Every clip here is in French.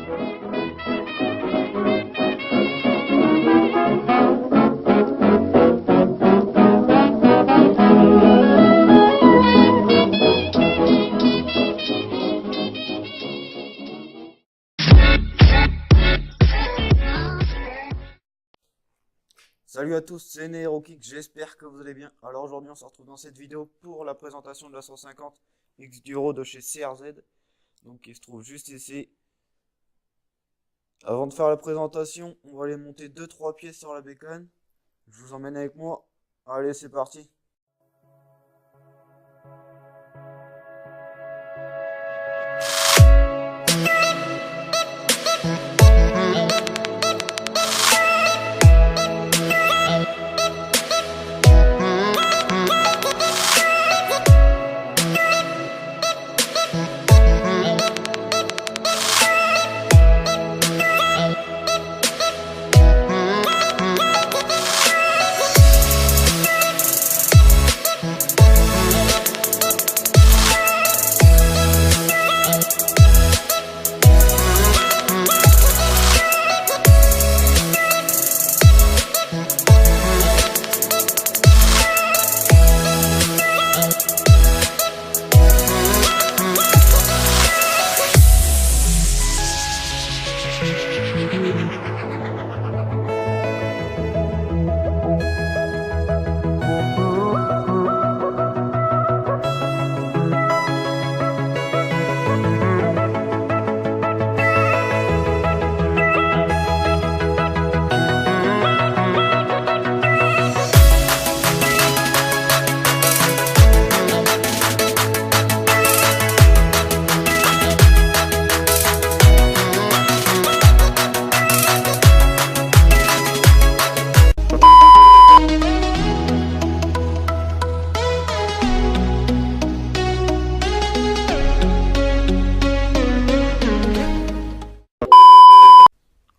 Salut à tous, c'est NeroKick, j'espère que vous allez bien. Alors aujourd'hui on se retrouve dans cette vidéo pour la présentation de la 150 X-Duro de chez CRZ. Donc il se trouve juste ici. Avant de faire la présentation, on va aller monter 2-3 pièces sur la bécane. Je vous emmène avec moi. Allez, c'est parti.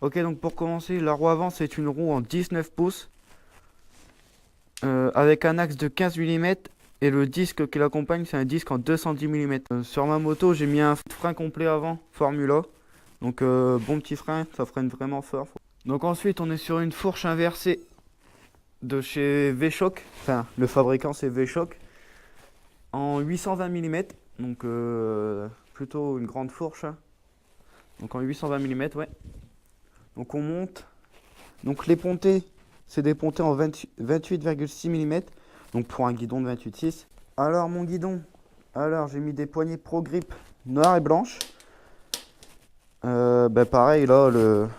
Ok, donc pour commencer, la roue avant c'est une roue en 19 pouces avec un axe de 15 mm et le disque qui l'accompagne c'est un disque en 210 mm. Sur ma moto j'ai mis un frein complet avant Formula, donc bon petit frein, ça freine vraiment fort. Donc ensuite on est sur une fourche inversée de chez V-Shock, enfin le fabricant c'est V-Shock, en 820 mm, donc plutôt une grande fourche, hein. Donc en 820 mm, ouais. Donc on monte. Donc les pontées, c'est des pontées en 28,6 mm. Donc pour un guidon de 28,6. Alors mon guidon, j'ai mis des poignées Pro Grip noires et blanches. Pareil là, le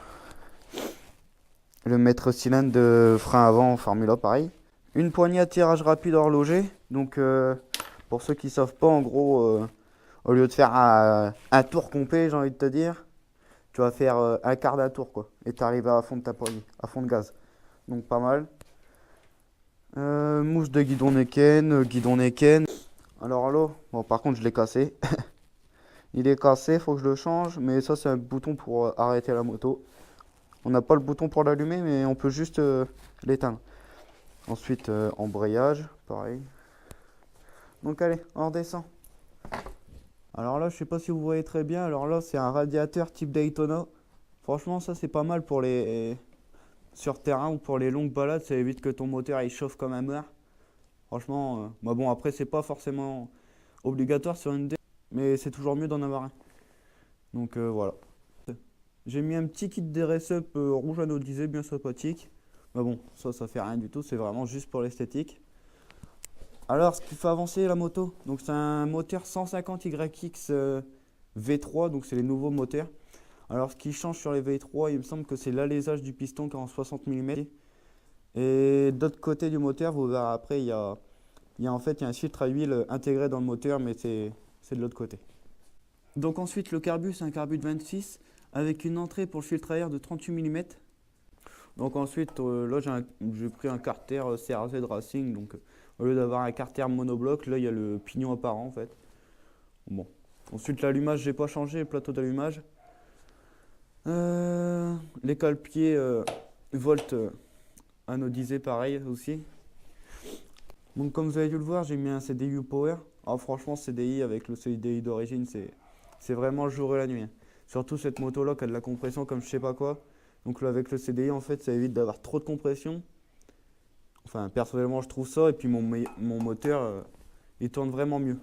maître cylindre de frein avant Formula, pareil. Une poignée à tirage rapide horloger. Donc pour ceux qui ne savent pas, en gros, au lieu de faire un tour complet, j'ai envie de te dire, tu vas faire un quart d'un tour quoi, et tu arrives à fond de ta poignée, à fond de gaz. Donc pas mal. Mouche de guidon Neken. Alors là, bon par contre je l'ai cassé. Il est cassé, faut que je le change. Mais ça c'est un bouton pour arrêter la moto. On n'a pas le bouton pour l'allumer, mais on peut juste l'éteindre. Ensuite embrayage, pareil. Donc allez, on redescend. Alors là, je sais pas si vous voyez très bien. Alors là, c'est un radiateur type Daytona. Franchement, ça c'est pas mal pour les sur terrain ou pour les longues balades. Ça évite que ton moteur il chauffe comme un mort. Franchement, bon après c'est pas forcément obligatoire sur une D, mais c'est toujours mieux d'en avoir un. Donc voilà. J'ai mis un petit kit DRS-up rouge anodisé, bien sympathique. Mais bon, ça fait rien du tout. C'est vraiment juste pour l'esthétique. Alors, ce qui fait avancer la moto, donc c'est un moteur 150 YX V3, donc c'est les nouveaux moteurs. Alors, ce qui change sur les V3, il me semble que c'est l'alésage du piston qui est en 60 mm. Et de l'autre côté du moteur, vous verrez après, il y a en fait un filtre à huile intégré dans le moteur, mais c'est de l'autre côté. Donc ensuite, le carbu, c'est un carbu de 26 avec une entrée pour le filtre à air de 38 mm. Donc ensuite, là, j'ai pris un carter CRZ Racing, donc au lieu d'avoir un carter monobloc, là il y a le pignon apparent en fait. Bon. Ensuite l'allumage, j'ai pas changé, le plateau d'allumage. Les cale-pieds Volt anodisé pareil aussi. Donc comme vous avez dû le voir, j'ai mis un CDI Power. Alors franchement CDI avec le CDI d'origine, c'est vraiment le jour et la nuit. Surtout cette moto là qui a de la compression comme je sais pas quoi. Donc là, avec le CDI en fait ça évite d'avoir trop de compression. Enfin personnellement je trouve ça et puis mon moteur il tourne vraiment mieux.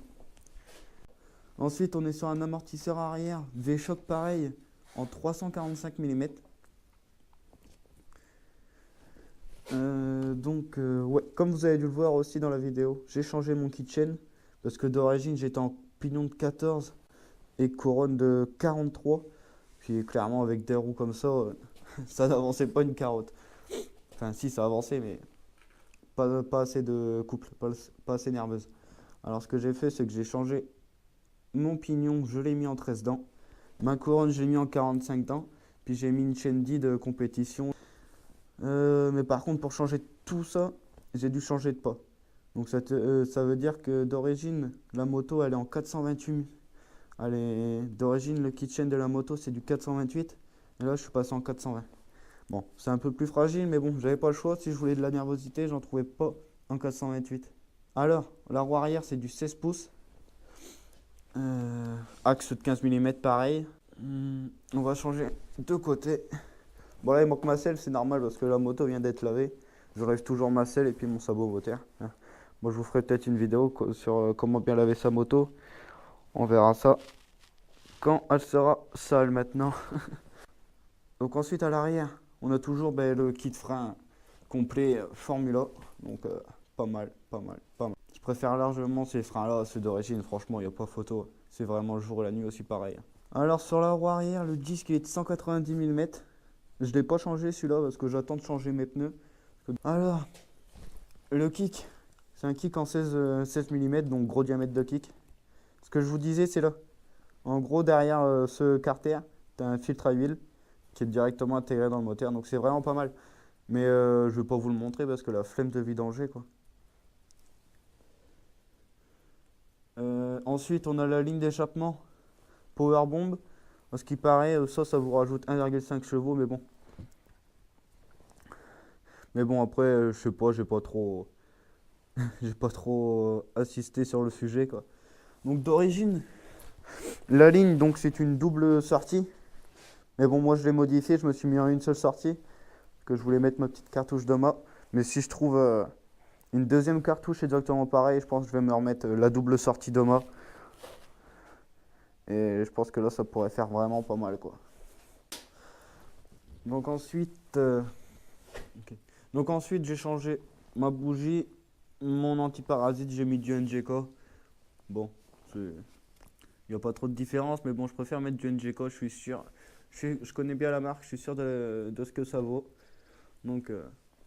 Ensuite on est sur un amortisseur arrière V-Shock pareil en 345 mm. Ouais, comme vous avez dû le voir aussi dans la vidéo, j'ai changé mon kitchen parce que d'origine j'étais en pignon de 14 et couronne de 43. Puis clairement avec des roues comme ça, ça n'avançait pas une carotte. Enfin si ça avançait mais pas assez de couple, pas assez nerveuse. Alors ce que j'ai fait c'est que j'ai changé mon pignon, je l'ai mis en 13 dents. Ma couronne je l'ai mis en 45 dents. Puis j'ai mis une chaîne D de compétition. Mais par contre, pour changer tout ça, j'ai dû changer de pas. Donc ça veut dire que d'origine, la moto, elle est en 428. D'origine, le kitchen de la moto, c'est du 428. Et là, je suis passé en 420. Bon, c'est un peu plus fragile, mais bon, j'avais pas le choix. Si je voulais de la nervosité, j'en trouvais pas en 428. Alors, la roue arrière, c'est du 16 pouces. Axe de 15 mm, pareil. On va changer de côté. Bon là il manque ma selle, c'est normal parce que la moto vient d'être lavée. J'enlève toujours ma selle et puis mon sabot moteur. Moi je vous ferai peut-être une vidéo sur comment bien laver sa moto. On verra ça quand elle sera sale maintenant. Donc ensuite à l'arrière, on a toujours le kit frein complet Formula. Donc pas mal. Je préfère largement ces freins là, ceux d'origine, franchement il n'y a pas photo. C'est vraiment le jour et la nuit aussi pareil. Alors sur la roue arrière, le disque il est de 190 mm. Je ne l'ai pas changé celui-là parce que j'attends de changer mes pneus. Alors, le kick, c'est un kick en 16 mm, donc gros diamètre de kick. Ce que je vous disais, c'est là. En gros, derrière ce carter, tu as un filtre à huile qui est directement intégré dans le moteur. Donc c'est vraiment pas mal. Mais je ne vais pas vous le montrer parce que la flemme de vidanger, quoi. Ensuite, on a la ligne d'échappement Power Bomb. À ce qui paraît, ça vous rajoute 1,5 chevaux, mais bon. Mais bon, après, je sais pas, j'ai pas trop assisté sur le sujet, quoi. Donc d'origine, la ligne, donc c'est une double sortie. Mais bon, moi je l'ai modifié, je me suis mis en une seule sortie. Parce que je voulais mettre ma petite cartouche Doma. Mais si je trouve une deuxième cartouche exactement pareil, je pense que je vais me remettre la double sortie Doma. Et je pense que là, ça pourrait faire vraiment pas mal, quoi. Donc ensuite, j'ai changé ma bougie, mon antiparasite, j'ai mis du NGK. Bon, il n'y a pas trop de différence, mais bon, je préfère mettre du NGK, je suis sûr. Je connais bien la marque, je suis sûr de ce que ça vaut. Donc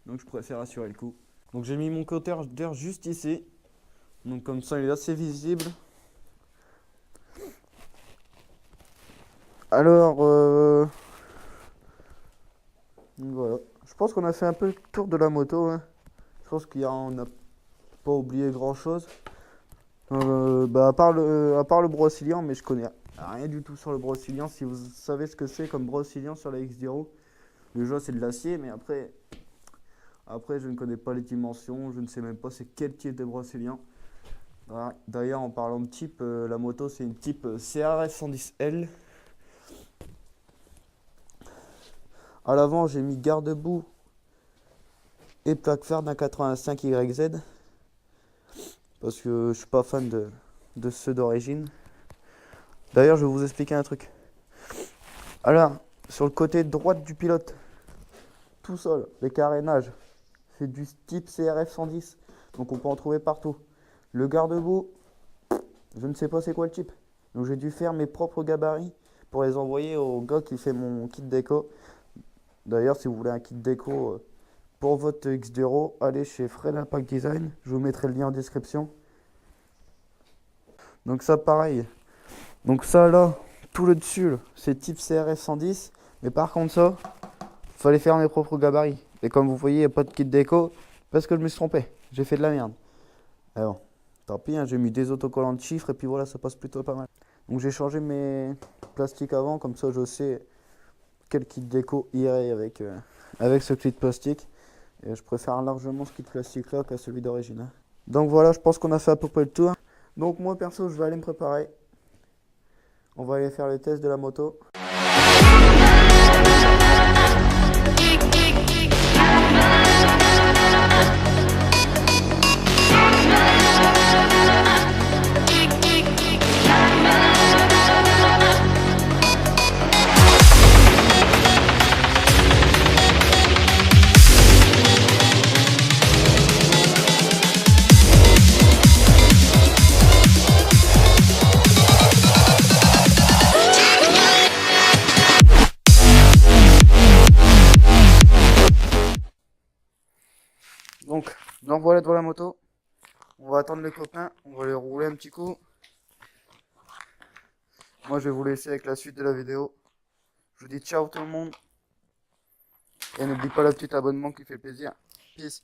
je préfère assurer le coup. Donc j'ai mis mon cutter d'air juste ici. Donc comme ça, il est assez visible. Alors, voilà. Je pense qu'on a fait un peu le tour de la moto. Hein. Je pense qu'on n'a pas oublié grand chose. À part le Brosilian, mais je connais rien du tout sur le Brosilian. Si vous savez ce que c'est comme Brosilian sur la X-Diro, déjà c'est de l'acier, mais après je ne connais pas les dimensions, je ne sais même pas c'est quel type de Brosilian. D'ailleurs en parlant de type, la moto c'est une type CRF 110L. À l'avant j'ai mis garde-boue et plaque fer d'un 85 YZ. Parce que je suis pas fan de ceux d'origine. D'ailleurs, je vais vous expliquer un truc. Alors, sur le côté droit du pilote, tout seul, les carénages, c'est du type CRF 110. Donc on peut en trouver partout. Le garde-boue, je ne sais pas c'est quoi le type. Donc j'ai dû faire mes propres gabarits pour les envoyer au gars qui fait mon kit déco. D'ailleurs, si vous voulez un kit déco pour votre X-Diro, allez chez Fred Impact Design. Je vous mettrai le lien en description. Donc ça pareil. Donc ça là, tout le dessus, c'est type CRF 110. Mais par contre ça, fallait faire mes propres gabarits. Et comme vous voyez, il n'y a pas de kit déco parce que je me suis trompé. J'ai fait de la merde. Alors, tant pis, hein, j'ai mis des autocollants de chiffres et puis voilà, ça passe plutôt pas mal. Donc j'ai changé mes plastiques avant, comme ça je sais quel kit déco irait avec ce kit plastique. Et je préfère largement ce kit plastique là qu'à celui d'origine. Hein. Donc voilà, je pense qu'on a fait à peu près le tour. Donc moi perso, je vais aller me préparer. On va aller faire le test de la moto. Donc voilà devant la moto. On va attendre les copains, on va les rouler un petit coup. Moi je vais vous laisser avec la suite de la vidéo. Je vous dis ciao tout le monde. Et n'oublie pas le petit abonnement qui fait plaisir. Peace.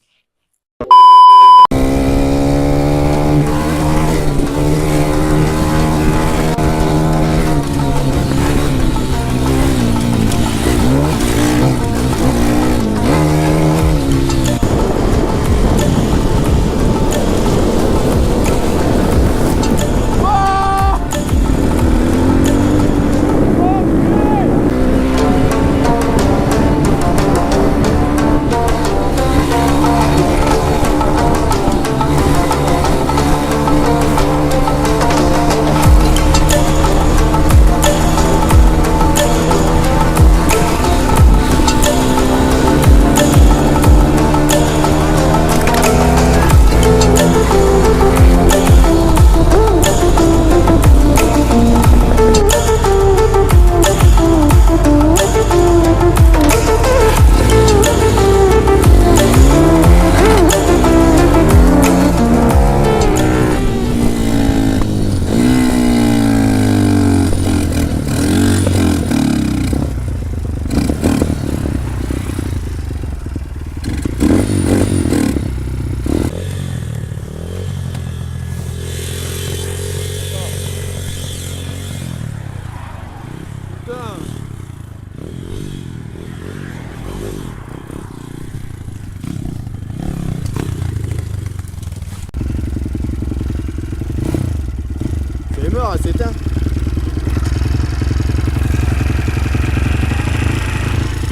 Elle est morte, elle s'éteint.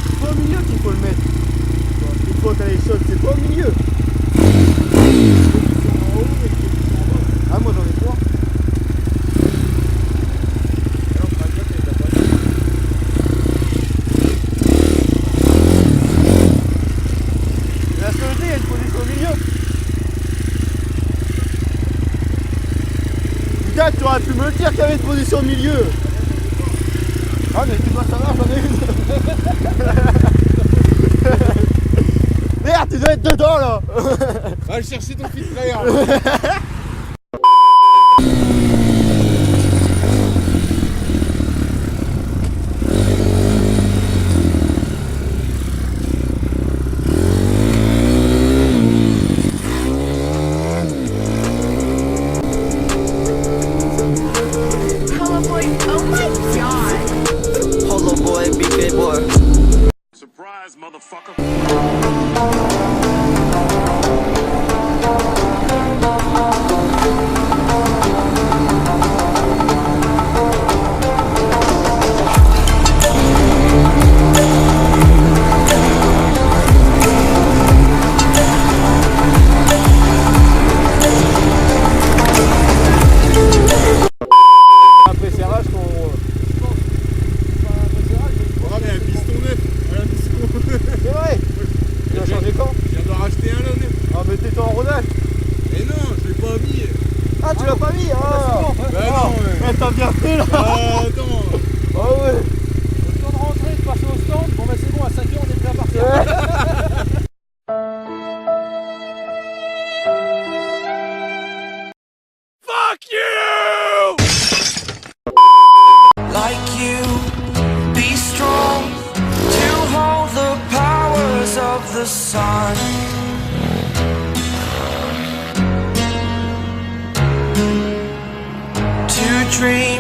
C'est pas au milieu qu'il faut le mettre. Une fois qu'elle est chaude, c'est pas au milieu. Ah, moi j'en ai trois. La soleil, il y a une position au milieu. Putain, tu aurais pu me le dire qu'il y avait une position au milieu. Ah mais tu dois savoir, j'en ai une. Merde, tu dois être dedans là. Va le chercher ton fils frère. Surprise, motherfucker. Après serrage qu'on... Oh mais un piston neuf. Un piston. C'est vrai. Tu l'as changé quand? Je viens d'en racheter un là neuf. Ah mais t'es en rodage. Mais non, je l'ai pas mis. Ah tu l'as pas mis. Ah Bah non, ouais, t'as bien fait là. Ah attends. Ah ouais. Le temps de rentrer, de passer au stand, bon bah c'est bon, à 5h on est prêt à partir. Fuck you! Like you, be strong to hold the powers of the sun. To dream